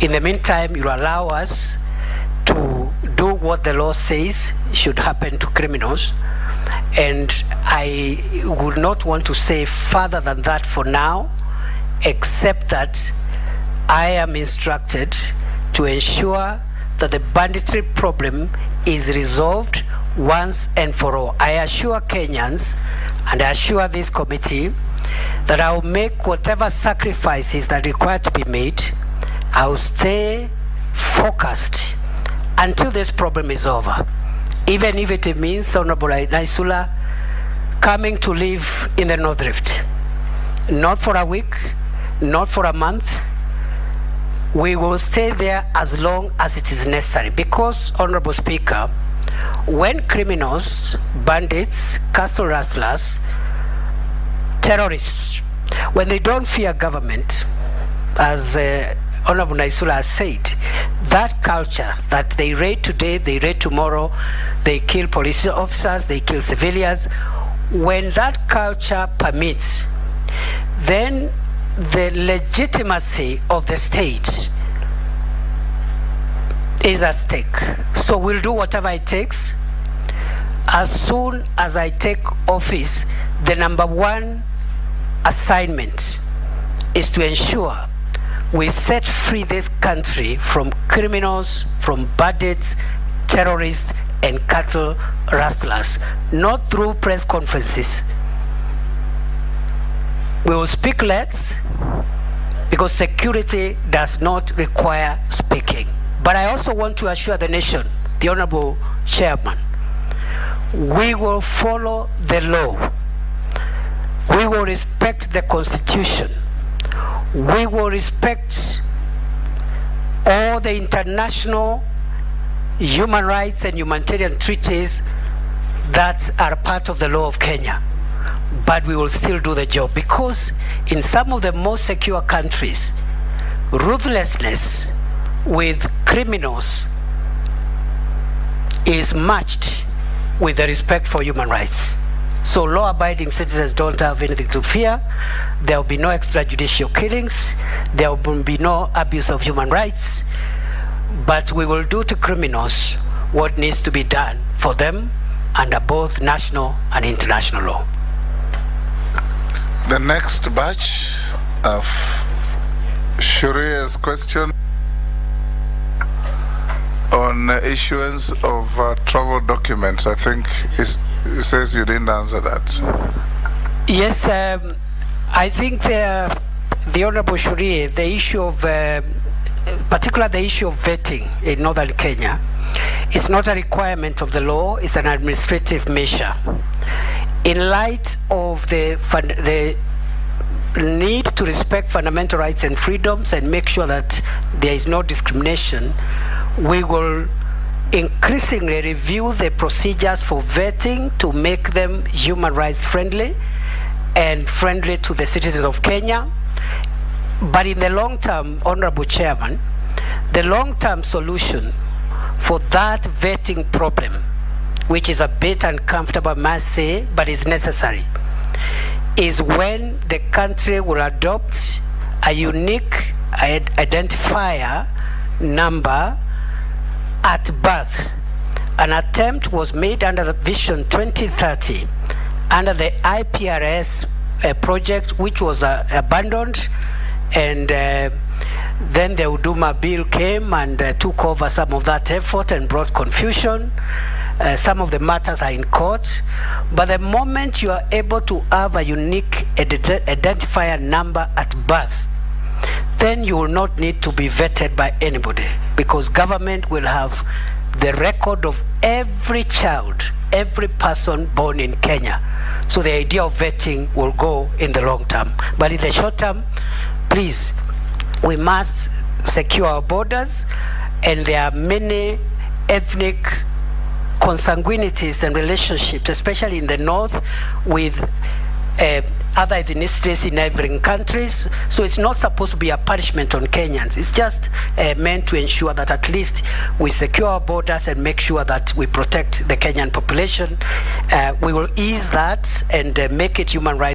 In the meantime, you allow us to do what the law says should happen to criminals. And I would not want to say further than that for now, except that I am instructed to ensure that the banditry problem is resolved once and for all. I assure Kenyans, and I assure this committee, that I will make whatever sacrifices that are required to be made. I will stay focused until this problem is over. Even if it means Honorable Naisula coming to live in the North Rift. Not for a week, not for a month. We will stay there as long as it is necessary. Because, Honorable Speaker, when criminals, bandits, castle rustlers, terrorists, when they don't fear government, as Honorable Naisula has said, that culture that they raid today, they raid tomorrow, they kill police officers, they kill civilians, when that culture permits, then the legitimacy of the state is at stake. So we'll do whatever it takes. As soon as I take office, the number one assignment is to ensure we set free this country from criminals, from bandits, terrorists, and cattle rustlers. Not through press conferences. We will speak less because security does not require speaking. But I also want to assure the nation, the Honorable Chairman, we will follow the law. We will respect the Constitution. We will respect all the international human rights and humanitarian treaties that are part of the law of Kenya. But we will still do the job, because in some of the most secure countries, ruthlessness with criminals is matched with the respect for human rights. So law-abiding citizens don't have anything to fear. There will be no extrajudicial killings. There will be no abuse of human rights. But we will do to criminals what needs to be done for them under both national and international law. The next batch of Shuria's question on issuance of travel documents. I think it says you didn't answer that. Yes, I think the Honorable Shuria, the issue of, particularly the issue of vetting in northern Kenya, is not a requirement of the law, it's an administrative measure. In light of the need to respect fundamental rights and freedoms and make sure that there is no discrimination, we will increasingly review the procedures for vetting to make them human rights friendly and friendly to the citizens of Kenya. But in the long term, Honorable Chairman, the long-term solution for that vetting problem, which is a bit uncomfortable, I must say, but is necessary, is when the country will adopt a unique identifier number at birth. An attempt was made under the Vision 2030, under the IPRS project, which was abandoned, and then the Huduma bill came and took over some of that effort and brought confusion. Some of the matters are in court, but the moment you are able to have a unique identifier number at birth, then you will not need to be vetted by anybody, because government will have the record of every child, every person born in Kenya. So the idea of vetting will go in the long term. But in the short term, please, we must secure our borders, and there are many ethnic consanguinities and relationships, especially in the north, with other ethnicities in neighboring countries. So it's not supposed to be a punishment on Kenyans. It's just meant to ensure that at least we secure our borders and make sure that we protect the Kenyan population. We will ease that and make it human rights.